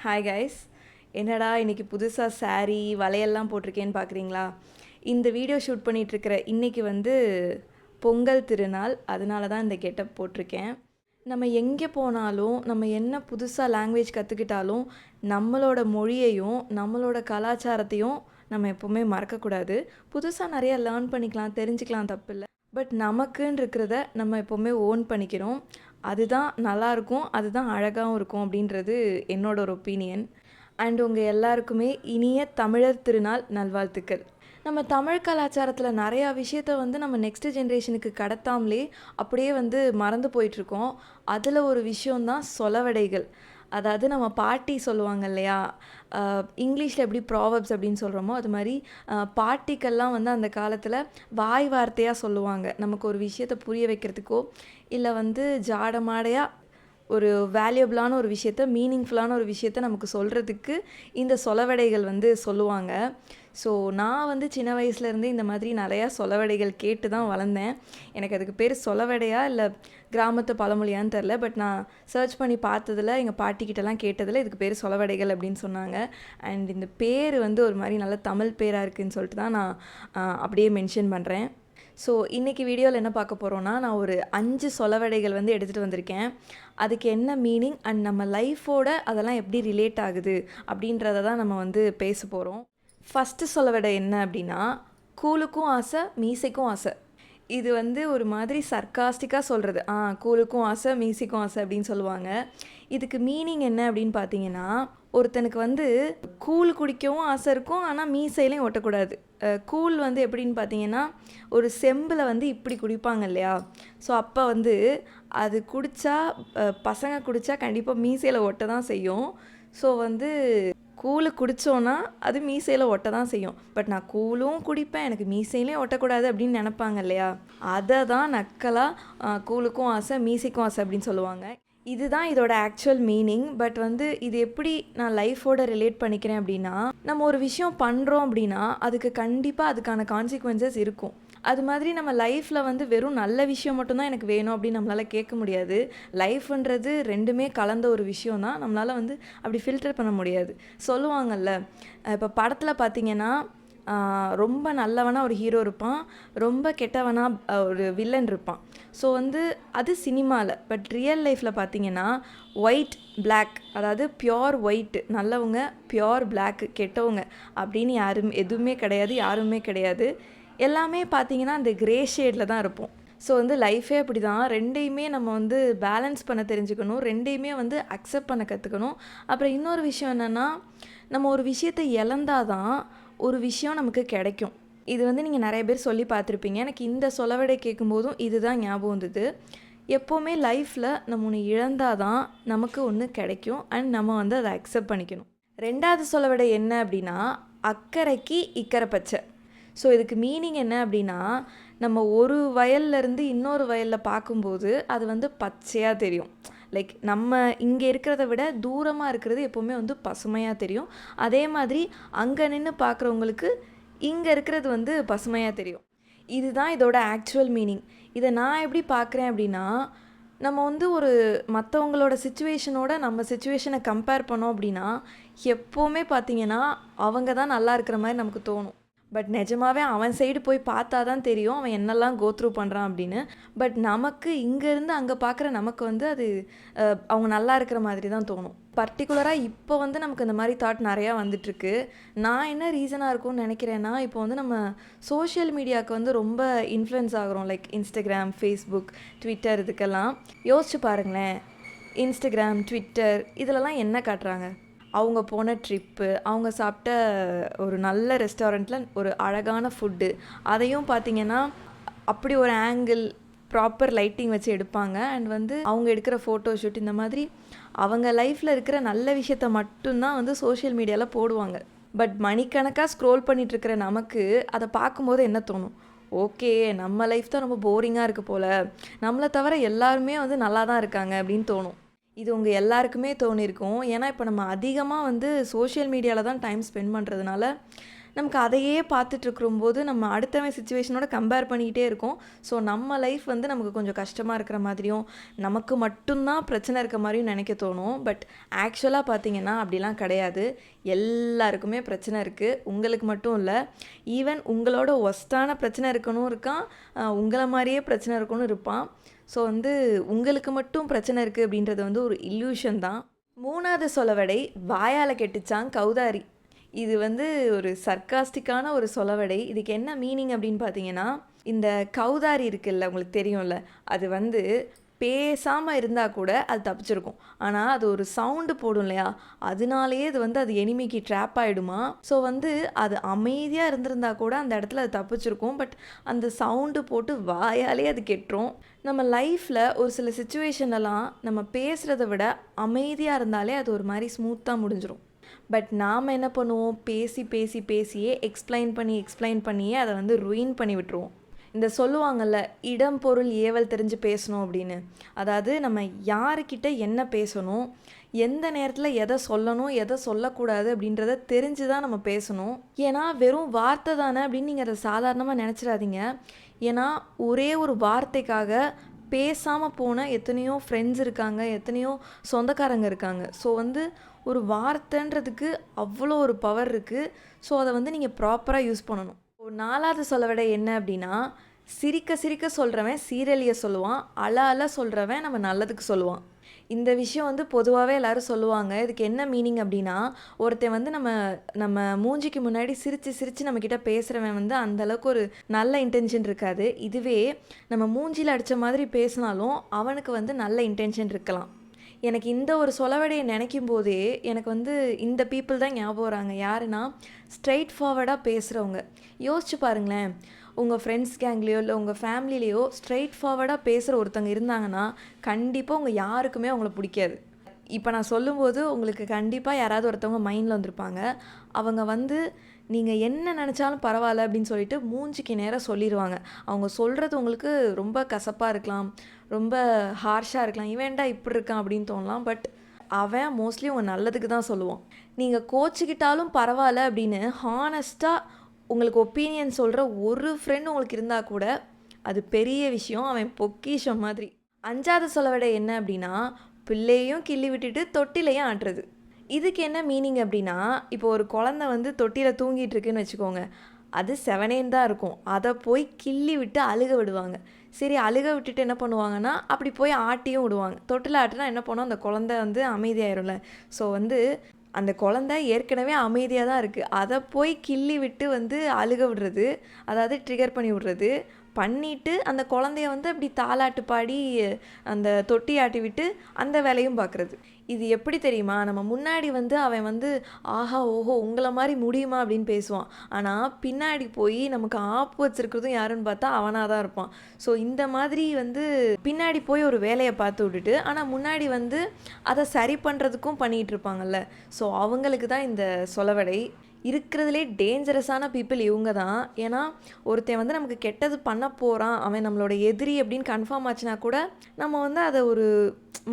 Hi guys, என்னடா இன்றைக்கி புதுசாக saree வளையல்லாம் போட்டிருக்கேன்னு பார்க்குறீங்களா? இந்த வீடியோ ஷூட் பண்ணிகிட்ருக்கிற இன்றைக்கி பொங்கல் திருநாள், அதனால தான் இந்த கெட்டப் போட்டிருக்கேன். நம்ம எங்கே போனாலும், நம்ம என்ன புதுசாக லாங்குவேஜ் கற்றுக்கிட்டாலும், நம்மளோட மொழியையும் நம்மளோட கலாச்சாரத்தையும் நம்ம எப்போவுமே மறக்கக்கூடாது. புதுசாக நிறையா லேர்ன் பண்ணிக்கலாம், தெரிஞ்சுக்கலாம், தப்பில்லை. பட் நமக்குன்னு இருக்கிறத நம்ம எப்போவுமே ஓன் பண்ணிக்கிறோம். அதுதான் நல்லாயிருக்கும், அதுதான் அழகாகவும் இருக்கும் அப்படின்றது என்னோட ஒரு ஒப்பீனியன். அண்ட் உங்கள் எல்லாருக்குமே இனிய தமிழர் திருநாள் நல்வாழ்த்துக்கள். நம்ம தமிழ் கலாச்சாரத்தில் நிறையா விஷயத்த நம்ம நெக்ஸ்ட் ஜென்ரேஷனுக்கு கடத்தாமலே அப்படியே மறந்து போயிட்டுருக்கோம். அதில் ஒரு விஷயந்தான் சொலவடைகள். அதாவது நம்ம பாட்டி சொல்லுவாங்க இல்லையா, இங்கிலீஷில் எப்படி ப்ராவர்ப்ஸ் அப்படின்னு சொல்கிறோமோ அது மாதிரி பாட்டிக்கெல்லாம் அந்த காலத்தில் வாய் வார்த்தையாக சொல்லுவாங்க. நமக்கு ஒரு விஷயத்தை புரிய வைக்கிறதுக்கோ இல்லை ஜாடமாடையாக ஒரு வேல்யூபிளான ஒரு விஷயத்த, மீனிங்ஃபுல்லான ஒரு விஷயத்த நமக்கு சொல்கிறதுக்கு இந்த சொலவடைகள் சொல்லுவாங்க. ஸோ நான் சின்ன வயசுலேருந்தே இந்த மாதிரி நிறையா சொலவடைகள் கேட்டு தான் வளர்ந்தேன். எனக்கு அதுக்கு பேர் சொலவடையா இல்லை கிராமத்து பழமொழியான்னு தெரில. பட் நான் சர்ச் பண்ணி பார்த்ததில், எங்கள் பாட்டிக்கிட்டலாம் கேட்டதில் இதுக்கு பேர் சொலவடைகள் அப்படின்னு சொன்னாங்க. அண்ட் இந்த பேர் ஒரு மாதிரி நல்ல தமிழ் பேராக இருக்குதுன்னு சொல்லிட்டு தான் நான் அப்படியே மென்ஷன் பண்ணுறேன். ஸோ இன்றைக்கி வீடியோவில் என்ன பார்க்க போகிறோன்னா, நான் ஒரு 5 சொலவடைகள் எடுத்துகிட்டு வந்திருக்கேன். அதுக்கு என்ன மீனிங் அண்ட் நம்ம லைஃபோட அதெல்லாம் எப்படி ரிலேட் ஆகுது அப்படின்றத தான் நம்ம பேச போகிறோம். ஃபஸ்ட்டு சொலவடை என்ன அப்படின்னா, கூழுக்கும் ஆசை மீசைக்கும் ஆசை. இது ஒரு மாதிரி சர்க்காஸ்டிக்காக சொல்கிறது. கூழுக்கும் ஆசை மீசைக்கும் ஆசை அப்படின்னு சொல்லுவாங்க. இதுக்கு மீனிங் என்ன அப்படின்னு பார்த்தீங்கன்னா, ஒருத்தனுக்கு கூழ் குடிக்கவும் ஆசை இருக்கும், ஆனால் மீசையிலையும் ஒட்டக்கூடாது. கூழ் எப்படின்னு பார்த்தீங்கன்னா, ஒரு செம்பில் இப்படி குடிப்பாங்க இல்லையா? ஸோ அப்போ அது குடித்தா, பசங்க குடித்தா கண்டிப்பாக மீசையில் ஒட்ட தான் செய்யும். ஸோ கூழு குடித்தோன்னா அது மீசையில் ஒட்ட தான் செய்யும். பட் நான் கூழும் குடிப்பேன், எனக்கு மீசையிலையும் ஒட்டக்கூடாது அப்படின்னு நினப்பாங்க இல்லையா? அதை தான் நக்கலாக கூழுக்கும் ஆசை மீசைக்கும் ஆசை அப்படின்னு சொல்லுவாங்க. இதுதான் இதோட ஆக்சுவல் மீனிங். பட் இது எப்படி நான் லைஃபோட ரிலேட் பண்ணிக்கிறேன் அப்படின்னா, நம்ம ஒரு விஷயம் பண்ணுறோம் அப்படின்னா அதுக்கு கண்டிப்பாக அதுக்கான கான்சிக்வன்சஸ் இருக்கும். அது மாதிரி நம்ம லைஃப்பில் வெறும் நல்ல விஷயம் மட்டும்தான் எனக்கு வேணும் அப்படின்னு நம்மளால் கேட்க முடியாது. லைஃப்ன்றது ரெண்டுமே கலந்த ஒரு விஷயம் தான். நம்மளால் அப்படி ஃபில்டர் பண்ண முடியாது. சொல்லுவாங்கல்ல, இப்போ படத்தில் பார்த்திங்கன்னா ரொம்ப நல்லவனாக ஒரு ஹீரோ இருப்பான், ரொம்ப கெட்டவனாக ஒரு வில்லன் இருப்பான். ஸோ அது சினிமாவில். பட் ரியல் லைஃப்பில் பார்த்திங்கன்னா ஒயிட் பிளாக், அதாவது பியோர் ஒயிட்டு நல்லவங்க, பியோர் பிளாக்கு கெட்டவங்க அப்படின்னு எதுவுமே கிடையாது, யாருமே கிடையாது. எல்லாமே பார்த்திங்கன்னா அந்த கிரே ஷேடில் தான் இருப்போம். ஸோ லைஃபே அப்படி தான். ரெண்டையுமே நம்ம பேலன்ஸ் பண்ண தெரிஞ்சுக்கணும், ரெண்டையுமே அக்செப்ட் பண்ண கற்றுக்கணும். அப்புறம் இன்னொரு விஷயம் என்னென்னா, நம்ம ஒரு விஷயத்தை இழந்தால் தான் ஒரு விஷயம் நமக்கு கிடைக்கும். இது நீங்கள் நிறைய பேர் சொல்லி பார்த்துருப்பீங்க. எனக்கு இந்த சொலவடை கேட்கும்போதும் இதுதான் ஞாபகம் வந்தது. எப்போவுமே லைஃப்பில் நம்ம ஒன்று இழந்தால் தான் நமக்கு ஒன்று கிடைக்கும். அண்ட் நம்ம அதை அக்செப்ட் பண்ணிக்கணும். ரெண்டாவது சொலவடை என்ன அப்படின்னா, அக்கறைக்கு இக்கரை பச்சை. ஸோ இதுக்கு மீனிங் என்ன அப்படின்னா, நம்ம ஒரு வயல்லேருந்து இன்னொரு வயலில் பார்க்கும்போது அது பச்சையாக தெரியும். லைக் நம்ம இங்கே இருக்கிறத விட தூரமாக இருக்கிறது எப்போவுமே பசுமையாக தெரியும். அதே மாதிரி அங்கே நின்று பார்க்குறவங்களுக்கு இங்கே இருக்கிறது பசுமையாக தெரியும். இதுதான் இதோட ஆக்சுவல் மீனிங். இதை நான் எப்படி பார்க்குறேன் அப்படின்னா, நம்ம ஒரு மற்றவங்களோட சிச்சுவேஷனோட நம்ம சிச்சுவேஷனை கம்பேர் பண்ணோம் அப்படின்னா எப்போவுமே பார்த்திங்கன்னா அவங்க தான் நல்லா இருக்கிற மாதிரி நமக்கு தோணும். பட் நிஜமாகவே அவன் சைடு போய் பார்த்தா தான் தெரியும் அவன் என்னெல்லாம் கோத்ரூ பண்ணுறான் அப்படின்னு. பட் நமக்கு இங்கேருந்து அங்கே பார்க்குற நமக்கு அது அவங்க நல்லா இருக்கிற மாதிரி தான் தோணும். பர்டிகுலராக இப்போ நமக்கு இந்த மாதிரி தாட் நிறையா வந்துட்டுருக்கு. நான் என்ன ரீசனாக இருக்கும்னு நினைக்கிறேன்னா, இப்போ நம்ம சோஷியல் மீடியாவுக்கு ரொம்ப இன்ஃப்ளூயன்ஸ் ஆகிறோம். லைக் இன்ஸ்டாகிராம், ஃபேஸ்புக், ட்விட்டர், இதுக்கெல்லாம் யோசிச்சு பாருங்களேன். இன்ஸ்டாகிராம், ட்விட்டர் இதிலலாம் என்ன காட்டுறாங்க? அவங்க போன ட்ரிப்பு, அவங்க சாப்பிட்ட ஒரு நல்ல ரெஸ்டாரண்ட்டில் ஒரு அழகான ஃபுட்டு, அதையும் பார்த்திங்கன்னா அப்படி ஒரு ஆங்கிள், ப்ராப்பர் லைட்டிங் வச்சு எடுப்பாங்க. அண்ட் அவங்க எடுக்கிற ஃபோட்டோ ஷூட், இந்த மாதிரி அவங்க லைஃப்பில் இருக்கிற நல்ல விஷயத்த மட்டும்தான் சோஷியல் மீடியாவில் போடுவாங்க. பட் மணிக்கணக்காக ஸ்க்ரோல் பண்ணிகிட்ருக்கிற நமக்கு அதை பார்க்கும்போது என்ன தோணும்? ஓகே, நம்ம லைஃப் தான் ரொம்ப போரிங்காக இருக்குது போல், நம்மளை தவிர எல்லாருமே நல்லா தான் இருக்காங்க அப்படின்னு தோணும். இது உங்கள் எல்லாருக்குமே தோணியிருக்கும். ஏன்னா இப்போ நம்ம அதிகமாக சோஷியல் மீடியாவில் தான் டைம் ஸ்பெண்ட் பண்ணுறதுனால நமக்கு அதையே பார்த்துட்ருக்கும்போது நம்ம அடுத்தவன் சிச்சுவேஷனோட கம்பேர் பண்ணிக்கிட்டே இருக்கோம். ஸோ நம்ம லைஃப் வந்து நமக்கு கொஞ்சம் கஷ்டமாக இருக்கிற மாதிரியும் நமக்கு மட்டும்தான் பிரச்சனை இருக்க மாதிரியும் நினைக்க தோணும். பட் ஆக்சுவலாக பார்த்திங்கன்னா அப்படிலாம் கிடையாது. எல்லாருக்குமே பிரச்சனை இருக்குது. உங்களுக்கு மட்டும் இல்லை, ஈவன் உங்களோட ஒஸ்ட்டான பிரச்சனை இருக்கணும் இருக்கான், உங்களை மாதிரியே பிரச்சனை இருக்கணும் இருப்பான். ஸோ வந்து உங்களுக்கு மட்டும் பிரச்சனை இருக்குது அப்படின்றது வந்து ஒரு இல்யூஷன் தான். 3வது சொலவடை வாயால் கெட்டுச்சான் கௌதாரி. இது வந்து ஒரு சர்க்காஸ்டிக்கான ஒரு சொலவடை. இதுக்கு என்ன மீனிங் அப்படின்னு பார்த்தீங்கன்னா, இந்த கௌதாரி இருக்குல்ல, உங்களுக்கு தெரியும்ல, அது வந்து பேசாமல் இருந்தால் கூட அது தப்பிச்சிருக்கும். ஆனால் அது ஒரு சவுண்டு போடும் இல்லையா, அதனாலேயே அது வந்து அது எனிமிக்கு ட்ராப் ஆகிடுமா. ஸோ வந்து அது அமைதியாக இருந்திருந்தா கூட அந்த இடத்துல அது தப்பிச்சிருக்கும். பட் அந்த சவுண்டு போட்டு வாயாலே அது கெட்டுரும். நம்ம லைஃப்பில் ஒரு சில சுச்சுவேஷன்லாம் நம்ம பேசுகிறத விட அமைதியாக இருந்தாலே அது ஒரு மாதிரி ஸ்மூத்தாக முடிஞ்சிடும். பட் நாம் என்ன பண்ணுவோம், பேசியே எக்ஸ்பிளைன் பண்ணியே அதை வந்து ருயின் பண்ணி விட்டுருவோம். இந்த சொல்லுவாங்கள்ல, இடம் பொருள் ஏவல் தெரிஞ்சு பேசணும் அப்படின்னு. அதாவது நம்ம யாருக்கிட்ட என்ன பேசணும், எந்த நேரத்தில் எதை சொல்லணும், எதை சொல்லக்கூடாது அப்படின்றத தெரிஞ்சு தான் நம்ம பேசணும். ஏன்னா வெறும் வார்த்தை தானே அப்படின்னு நீங்கள் அதை சாதாரணமாக நினச்சிடாதீங்க. ஏன்னா ஒரே ஒரு வார்த்தைக்காக பேசாமல் போன எத்தனையோ ஃப்ரெண்ட்ஸ் இருக்காங்க, எத்தனையோ சொந்தக்காரங்க இருக்காங்க. ஸோ வந்து ஒரு வார்த்தைன்றதுக்கு அவ்வளோ ஒரு பவர் இருக்குது. ஸோ அதை வந்து நீங்கள் ப்ராப்பராக யூஸ் பண்ணணும். 4வது சொலவடை என்ன அப்படின்னா, சிரிக்க சொல்கிறவன் சீரழிய சொல்லுவான், அழ சொல்கிறவன் நம்ம நல்லதுக்கு சொல்லுவான். இந்த விஷயம் வந்து பொதுவாகவே எல்லோரும் சொல்லுவாங்க. இதுக்கு என்ன மீனிங் அப்படின்னா, ஒருத்தன் வந்து நம்ம மூஞ்சிக்கு முன்னாடி சிரித்து நம்மக்கிட்ட பேசுகிறவன் வந்து அந்தளவுக்கு ஒரு நல்ல இன்டென்ஷன் இருக்காது. இதுவே நம்ம மூஞ்சியில் அடித்த மாதிரி பேசினாலும் அவனுக்கு வந்து நல்ல இன்டென்ஷன் இருக்கலாம். எனக்கு இந்த ஒரு சொலவடையை நினைக்கும் போதே எனக்கு வந்து இந்த பீப்புள் தான் ஞாபகம் வராங்க. யாருன்னா, ஸ்ட்ரைட் ஃபார்வர்டாக பேசுகிறவங்க. யோசிச்சு பாருங்களேன், உங்கள் ஃப்ரெண்ட்ஸ் கேங்லேயோ இல்லை உங்கள் ஃபேமிலிலேயோ ஸ்ட்ரைட் ஃபார்வர்டாக பேசுகிற ஒருத்தங்க இருந்தாங்கன்னா கண்டிப்பாக உங்கள் யாருக்குமே அவங்கள பிடிக்காது. இப்போ நான் சொல்லும்போது உங்களுக்கு கண்டிப்பாக யாராவது ஒருத்தவங்க மைண்டில் வந்திருப்பாங்க. அவங்க வந்து நீங்கள் என்ன நினச்சாலும் பரவாயில்ல அப்படின்னு சொல்லிட்டு மூஞ்சிக்கு நேராக சொல்லிடுவாங்க. அவங்க சொல்கிறது உங்களுக்கு ரொம்ப கசப்பாக இருக்கலாம், ரொம்ப ஹார்ஷாக இருக்கலாம், இவன்டா இப்படி இருக்கான் அப்படின்னு தோணலாம். பட் அவன் மோஸ்ட்லி உங்கள் நல்லதுக்கு தான் சொல்லுவான். நீங்கள் கோச்சிக்கிட்டாலும் பரவாயில்ல அப்படின்னு ஹானஸ்ட்டாக உங்களுக்கு ஒப்பீனியன் சொல்கிற ஒரு ஃப்ரெண்ட் உங்களுக்கு இருந்தால் கூட அது பெரிய விஷயம். அவன் பொக்கிஷம் மாதிரி. 5வது சொலவடை என்ன அப்படின்னா, பிள்ளையும் கிள்ளி விட்டுட்டு தொட்டிலையும் ஆட்டுறது. இதுக்கு என்ன மீனிங் அப்படின்னா, இப்போ ஒரு குழந்தை வந்து தொட்டியில் தூங்கிட்டு இருக்குன்னு வச்சுக்கோங்க, அது செவனேன்னு தான் இருக்கும். அதை போய் கிள்ளி விட்டு அழுக விடுவாங்க. சரி, அழுக விட்டுட்டு என்ன பண்ணுவாங்கன்னா, அப்படி போய் ஆட்டியும் விடுவாங்க. தொட்டில் ஆட்டினா என்ன பண்ணும், அந்த குழந்தை வந்து அமைதியாயிரும்ல. ஸோ வந்து அந்த குழந்தை ஏற்கனவே அமைதியாக தான் இருக்குது, அதை போய் கிள்ளி விட்டு வந்து அழுக விடுறது, அதாவது ட்ரிகர் பண்ணி விடுறது பண்ணிவிட்டு அந்த குழந்தைய வந்து அப்படி தாலாட்டு பாடி அந்த தொட்டி ஆட்டி விட்டு அந்த வேலையும் பார்க்குறது. இது எப்படி தெரியுமா, நம்ம முன்னாடி வந்து அவன் வந்து ஆஹா ஓஹோ உங்களை மாதிரி முடியுமா அப்படின்னு பேசுவான். ஆனால் பின்னாடி போய் நமக்கு ஆப்பு வச்சுருக்கிறதும் யாருன்னு பார்த்தா அவனாக தான் இருப்பான். ஸோ இந்த மாதிரி வந்து பின்னாடி போய் ஒரு வேலையை பார்த்து விட்டுட்டு ஆனால் முன்னாடி வந்து அதை சரி பண்ணுறதுக்கும் பண்ணிகிட்டு இருப்பாங்கல்ல. ஸோ அவங்களுக்கு தான் இந்த சொலவடை. இருக்கிறதுலே டேஞ்சரஸான பீப்புள் இவங்க தான். ஏன்னா ஒருத்தன் வந்து நமக்கு கெட்டது பண்ண போகிறான், அவன் நம்மளோட எதிரி அப்படின்னு கன்ஃபார்ம் ஆச்சுன்னா கூட நம்ம வந்து அதை ஒரு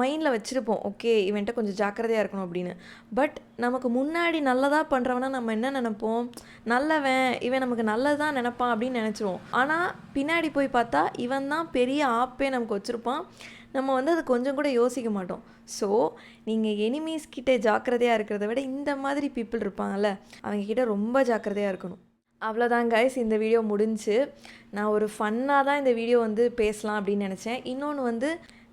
மைண்டில் வச்சுருப்போம், ஓகே இவன்ட்ட கொஞ்சம் ஜாக்கிரதையாக இருக்கணும் அப்படின்னு. பட் நமக்கு முன்னாடி நல்லதாக பண்ணுறவனா நம்ம என்ன நினைப்போம், நல்லவன் இவன் நமக்கு நல்லதான் நினைப்பான் அப்படின்னு நினச்சிருவோம். ஆனால் பின்னாடி போய் பார்த்தா இவன் தான் பெரிய ஆப்பே நமக்கு வச்சுருப்பான். நம்ம வந்து அதை கொஞ்சம் கூட யோசிக்க மாட்டோம். ஸோ நீங்கள் எனிமீஸ் கிட்டே ஜாக்கிரதையாக இருக்கிறத விட இந்த மாதிரி பீப்புள் இருப்பாங்கள்ல, அவங்கக்கிட்ட ரொம்ப ஜாக்கிரதையாக இருக்கணும். அவ்வளோதான் கைஸ், இந்த வீடியோ முடிஞ்சு. நான் ஒரு ஃபன்னாக தான் இந்த வீடியோ வந்து பேசலாம் அப்படின்னு நினச்சேன். இன்னொன்று வந்து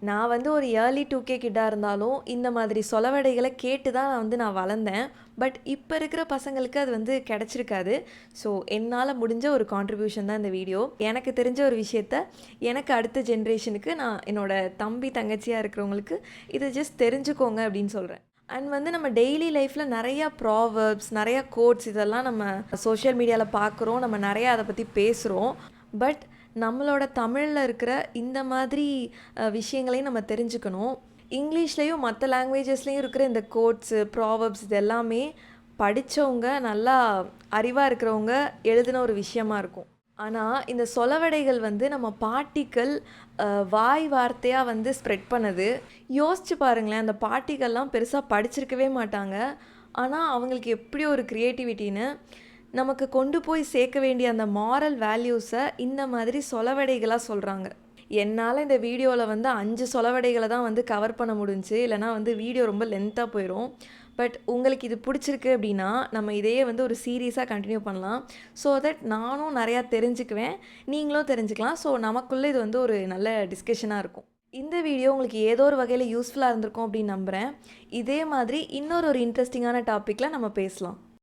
நான் வந்து ஒரு ஏர்லி 2K கிட்டாக இருந்தாலும் இந்த மாதிரி சொலவடைகளை கேட்டு தான் நான் வளர்ந்தேன். பட் இப்போ இருக்கிற பசங்களுக்கு அது வந்து கிடச்சிருக்காது. ஸோ என்னால் முடிஞ்ச ஒரு கான்ட்ரிபியூஷன் தான் இந்த வீடியோ. எனக்கு தெரிஞ்ச ஒரு விஷயத்த எனக்கு அடுத்த ஜென்ரேஷனுக்கு நான் என்னோடய தம்பி தங்கச்சியாக இருக்கிறவங்களுக்கு இதை ஜஸ்ட் தெரிஞ்சுக்கோங்க அப்படின்னு சொல்கிறேன். அண்ட் வந்து நம்ம டெய்லி லைஃப்பில் நிறையா ப்ராவர்ப்ஸ், நிறையா கோட்ஸ் இதெல்லாம் நம்ம சோஷியல் மீடியாவில் பார்க்குறோம், நம்ம நிறையா அதை பற்றி பேசுகிறோம். பட் நம்மளோட தமிழில் இருக்கிற இந்த மாதிரி விஷயங்களையும் நம்ம தெரிஞ்சுக்கணும். இங்கிலீஷ்லேயும் மற்ற லாங்குவேஜஸ்லேயும் இருக்கிற இந்த கோட்ஸு, ப்ராவர்ப்ஸ் இது எல்லாமே படித்தவங்க, நல்லா அறிவாக இருக்கிறவங்க எழுதின ஒரு விஷயமா இருக்கும். ஆனால் இந்த சொலவடைகள் வந்து நம்ம பாட்டிகள் வாய் வார்த்தையாக வந்து ஸ்ப்ரெட் பண்ணுது. யோசிச்சு பாருங்களேன், அந்த பாட்டிகள்லாம் பெருசாக படிச்சிருக்கவே மாட்டாங்க. ஆனால் அவங்களுக்கு எப்படி ஒரு க்ரியேட்டிவிட்டின்னு நமக்கு கொண்டு போய் சேர்க்க வேண்டிய அந்த மாரல் வேல்யூஸை இந்த மாதிரி சொலவடைகளாக சொல்கிறாங்க. என்னால் இந்த வீடியோவில் வந்து 5 சொலவடைகளை தான் வந்து கவர் பண்ண முடிஞ்சுச்சு, இல்லைனா வந்து வீடியோ ரொம்ப லென்த்தாக போயிடும். பட் உங்களுக்கு இது பிடிச்சிருக்கு அப்படின்னா நம்ம இதையே வந்து ஒரு சீரீஸாக கண்டினியூ பண்ணலாம். ஸோ தட் நானும் நிறையா தெரிஞ்சுக்குவேன், நீங்களும் தெரிஞ்சுக்கலாம். ஸோ நமக்குள்ளே இது வந்து ஒரு நல்ல டிஸ்கஷனாக இருக்கும். இந்த வீடியோ உங்களுக்கு ஏதோ ஒரு வகையில் யூஸ்ஃபுல்லாக இருந்திருக்கும் அப்படின்னு நம்புகிறேன். இதே மாதிரி இன்னொரு இன்ட்ரெஸ்டிங்கான டாப்பிக்கில் நம்ம பேசலாம்.